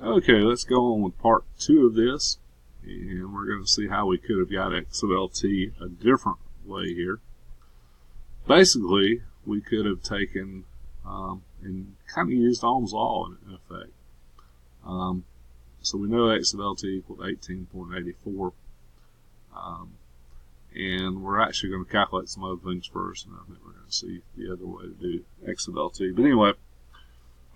Okay, let's go on with part 2 of this, and we're going to see how we could have got x of lt a different way here. Basically, we could have taken and kind of used Ohm's law in effect. So we know x of lt equaled 18.84, and we're actually going to calculate some other things first, and I think we're going to see the other way to do x of lt. But anyway,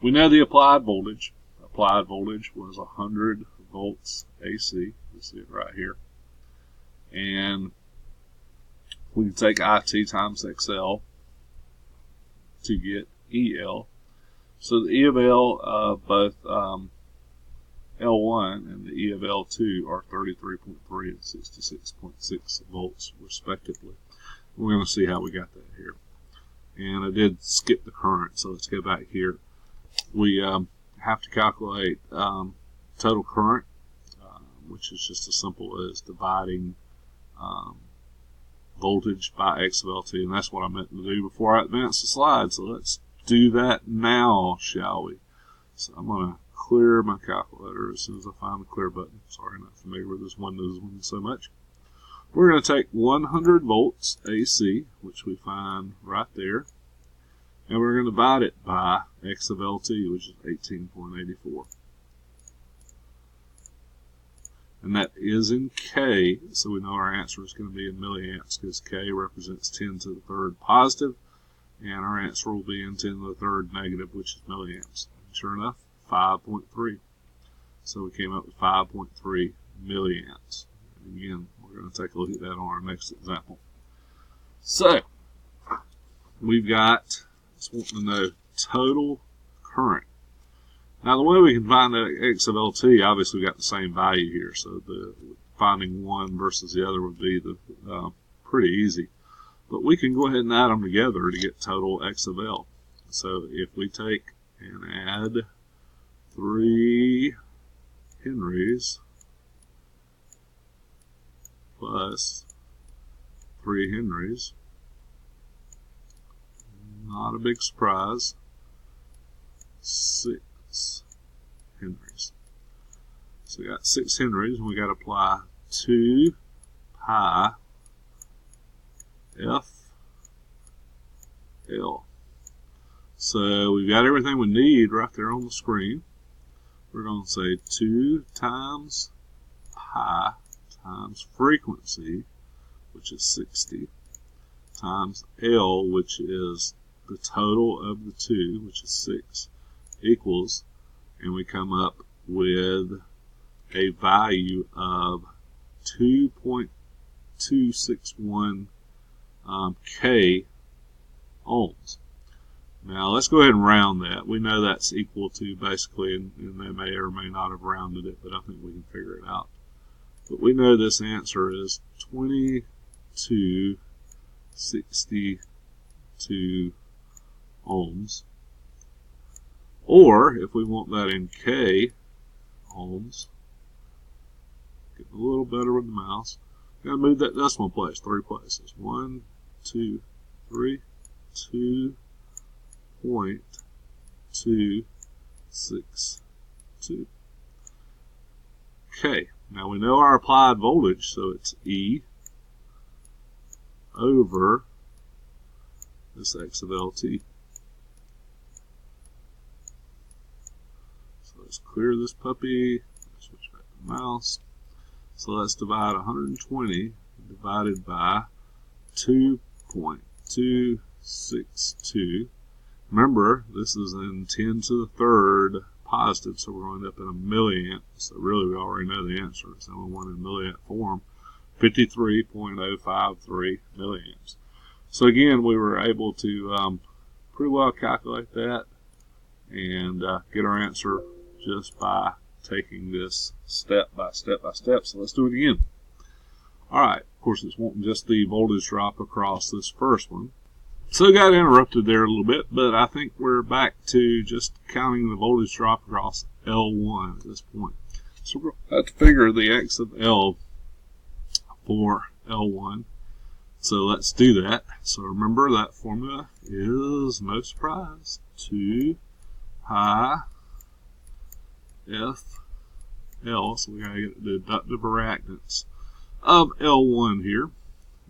we know the applied voltage. Applied voltage was 100 volts AC. You see it right here. And we can take IT times XL to get EL. So the E of L of both L1 and the E of L2 are 33.3 and 66.6 volts respectively. We're going to see how we got that here. And I did skip the current, so let's go back here. We have to calculate total current, which is just as simple as dividing voltage by x of lt, and that's what I meant to do before I advance the slide. So let's do that now, shall we? So I'm going to clear my calculator as soon as I find the clear button. Sorry, I'm not familiar with this Windows one so much. We're going to take 100 volts AC, which we find right there, and we're going to divide it by x of lt, which is 18.84. And that is in K, so we know our answer is going to be in milliamps because K represents 10 to the third positive, and our answer will be in 10 to the third negative, which is milliamps. And sure enough, 5.3. So we came up with 5.3 milliamps. And again, we're going to take a look at that on our next example. So, we've got, just wanting to know, total current. Now, the way we can find the x of lt, obviously we got the same value here, so the finding one versus the other would be the pretty easy. But we can go ahead and add them together to get total x of L. So if we take and add 3 henries plus 3 henries, not a big surprise, 6 henries. So we got 6 henries, and we got to apply 2 pi F L. So we've got everything we need right there on the screen. We're going to say 2 times pi times frequency, which is 60, times L, which is the total of the 2, which is 6, equals, and we come up with a value of 2.261 K ohms. Now let's go ahead and round that. We know that's equal to basically, and they may or may not have rounded it, but I think we can figure it out. But we know this answer is 2262 ohms. Or, if we want that in K ohms, getting a little better with the mouse, I'm going to move that decimal place 3 places. 1, 2, 3, 2.262. Okay, now we know our applied voltage, so it's E over this x of lt. Let's clear this puppy. Switch back to the mouse. So let's divide 120 divided by 2.262. Remember, this is in 10 to the third positive, so we're going to end up in a milliamp. So really, we already know the answer. It's only one in milliamp form, 53.053 milliamps. So again, we were able to pretty well calculate that and get our answer just by taking this step by step by step. So let's do it again. Alright, of course it's wanting just the voltage drop across this first one. So got interrupted there a little bit, but I think we're back to just counting the voltage drop across L1 at this point. So we're going to figure the x of L for L1. So let's do that. So remember that formula is, no surprise, 2 pi FL, so we got to get the inductive reactance of L1 here,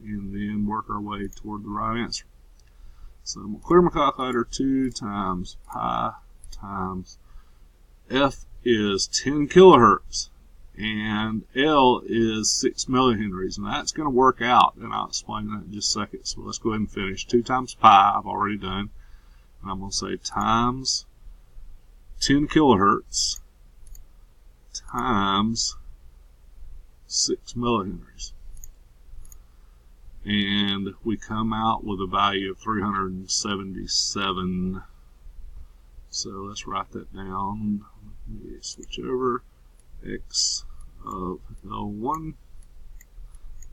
and then work our way toward the right answer. So I'm going to clear my calculator. 2 times pi times F is 10 kilohertz, and L is 6 millihenries, and that's going to work out, and I'll explain that in just a second. So let's go ahead and finish. 2 times pi, I've already done, and I'm going to say times 10 kilohertz times 6 millihenries. And we come out with a value of 377. So let's write that down. Let me switch over. X of L1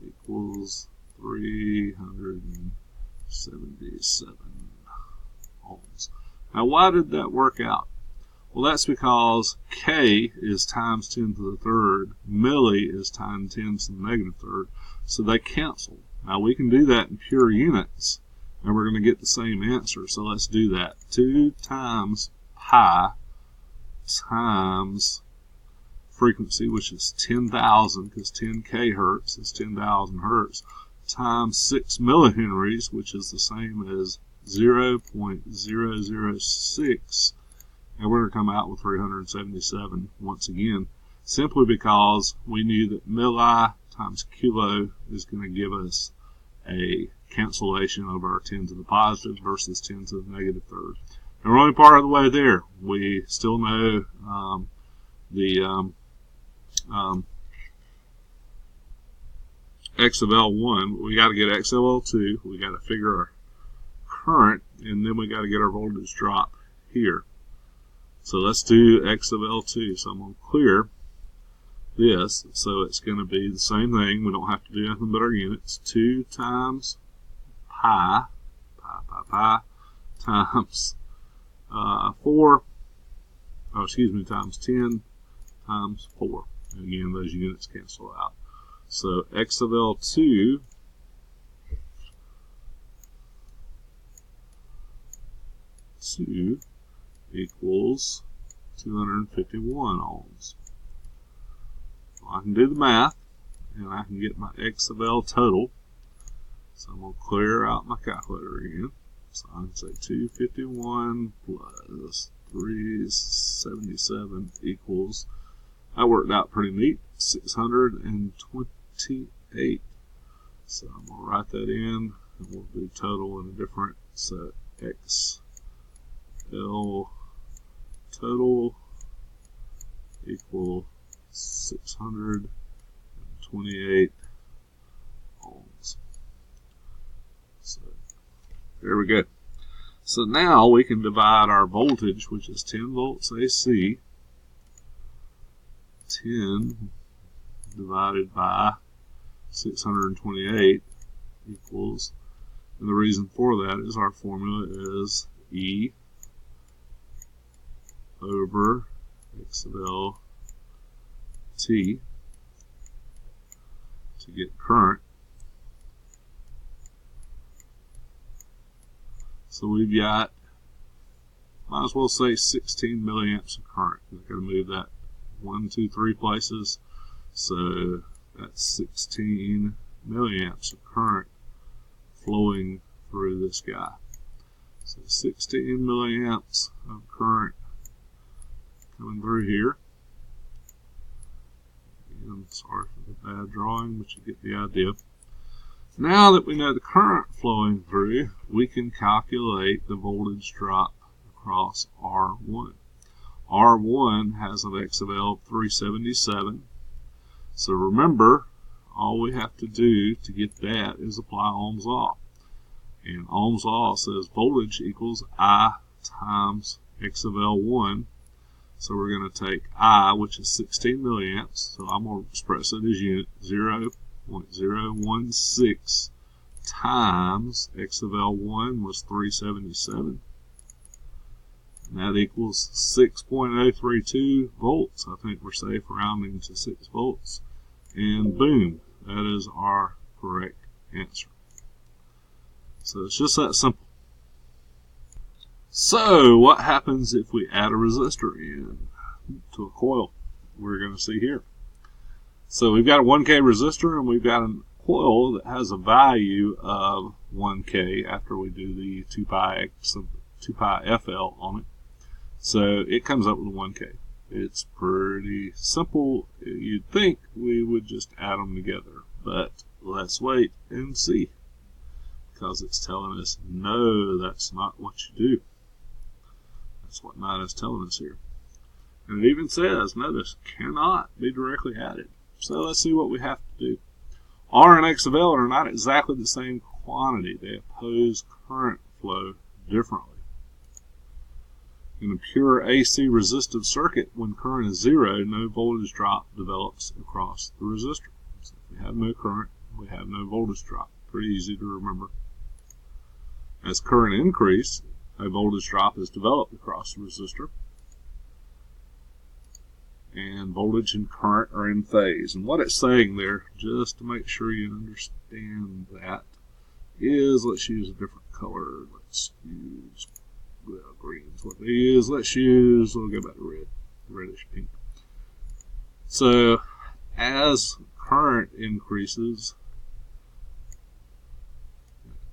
equals 377 ohms. Now, why did that work out? Well, that's because K is times 10 to the third, milli is times 10 to the negative third, so they cancel. Now, we can do that in pure units, and we're going to get the same answer, so let's do that. 2 times pi times frequency, which is 10,000, because 10k hertz is 10,000 hertz, times 6 millihenries, which is the same as 0.006, and we're going to come out with 377 once again, simply because we knew that milli times kilo is going to give us a cancellation of our 10 to the positive versus 10 to the negative third. And we're only part of the way there. We still know X of L1. We got to get X of L2. We got to figure our current, and then we got to get our voltage drop here. So let's do X of L2. So I'm going to clear this. So it's going to be the same thing. We don't have to do nothing but our units. 2 times pi times times 10 times 4. And again, those units cancel out. So X of L2 equals 251 ohms. Well, I can do the math, and I can get my X of L total. So I'm going to clear out my calculator again. So I can say 251 plus 377 equals, that worked out pretty neat, 628. So I'm going to write that in, and we'll do total in a different set. X L total equal 628 ohms. So there we go. So now we can divide our voltage, which is 10 volts AC, 10 divided by 628 equals, and the reason for that is our formula is E over X of L T to get current. So we've got, might as well say 16 milliamps of current. We've got to move that 1, 2, 3 places. So that's 16 milliamps of current flowing through this guy. So 16 milliamps of current coming through here. And sorry for the bad drawing, but you get the idea. Now that we know the current flowing through, we can calculate the voltage drop across R1. R1 has an X of L 377. So remember, all we have to do to get that is apply Ohm's law. And Ohm's law says voltage equals I times X of L1. So we're going to take I, which is 16 milliamps. So I'm going to express it as unit 0.016 times X of L1 was 377. And that equals 6.032 volts. I think we're safe rounding to 6 volts. And boom, that is our correct answer. So it's just that simple. So what happens if we add a resistor in? to a coil we're going to see here. So we've got a 1K resistor, and we've got a coil that has a value of 1K after we do the 2 pi FL on it. So it comes up with 1K. It's pretty simple. You'd think we would just add them together, but let's wait and see, because it's telling us, no, that's not what you do. That's what NIDA is telling us here. And it even says, notice, cannot be directly added. So let's see what we have to do. R and X of L are not exactly the same quantity. They oppose current flow differently. In a pure AC resistive circuit, when current is 0, no voltage drop develops across the resistor. So if we have no current, we have no voltage drop. Pretty easy to remember. As current increases, a voltage drop is developed across the resistor. And voltage and current are in phase. And what it's saying there, just to make sure you understand that, is, let's use a different color. Let's use, well, green's what they use. Let's use, we'll go back to red, reddish pink. So as current increases,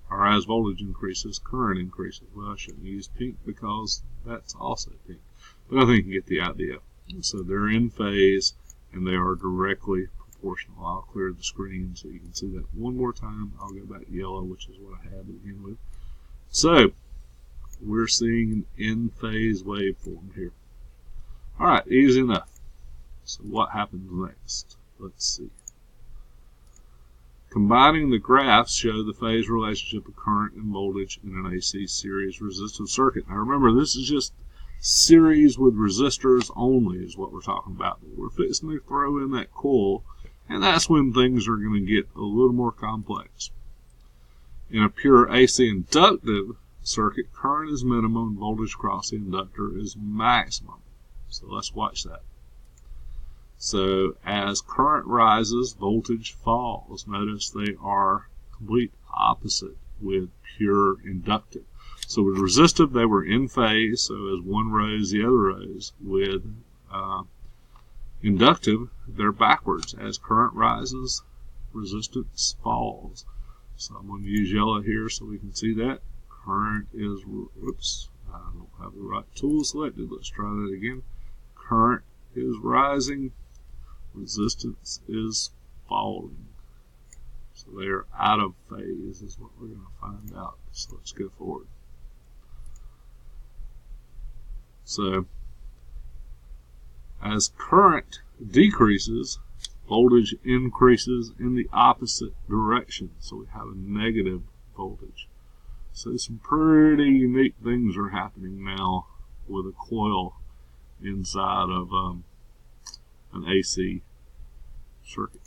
or as voltage increases, current increases. Well, I shouldn't use pink because that's also pink. But I think you get the idea. So they're in phase, and they are directly proportional. I'll clear the screen so you can see that one more time. I'll go back to yellow, which is what I had to begin with. So we're seeing an in-phase waveform here. All right, easy enough. So what happens next? Let's see. Combining the graphs show the phase relationship of current and voltage in an AC series resistive circuit. Now remember, this is just series with resistors only is what we're talking about. We're fixing to throw in that coil, and that's when things are going to get a little more complex. In a pure AC inductive circuit, current is minimum, voltage across the inductor is maximum. So let's watch that. So as current rises, voltage falls. Notice they are complete opposite with pure inductive. So with resistive, they were in phase, so as one rose, the other rose. With inductive, they're backwards. As current rises, resistance falls. So I'm going to use yellow here so we can see that. Current is, whoops, I don't have the right tool selected. Let's try that again. Current is rising, resistance is falling. So they are out of phase is what we're going to find out. So let's go forward. So as current decreases, voltage increases in the opposite direction. So we have a negative voltage. So some pretty unique things are happening now with a coil inside of an AC circuit.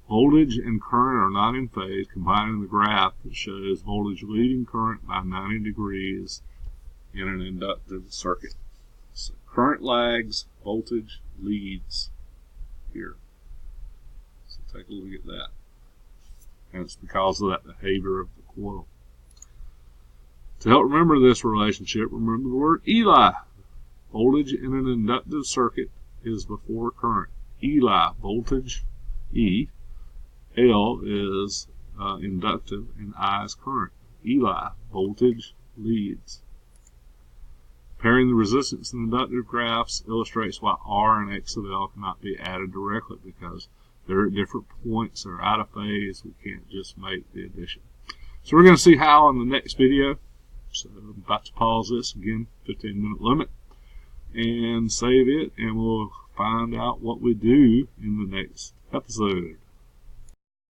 Voltage and current are not in phase. Combining the graph that shows voltage leading current by 90 degrees in an inductive circuit. So current lags, voltage leads here. So take a look at that. And it's because of that behavior of the coil. To help remember this relationship, remember the word Eli. Voltage in an inductive circuit is before current. Eli, voltage, E. L is inductive, and I is current. Eli, voltage leads. Comparing the resistance and inductive graphs illustrates why R and X of L cannot be added directly, because they're at different points, they're out of phase, we can't just make the addition. So we're going to see how in the next video. So I'm about to pause this again, 15-minute limit, and save it, and we'll find out what we do in the next episode.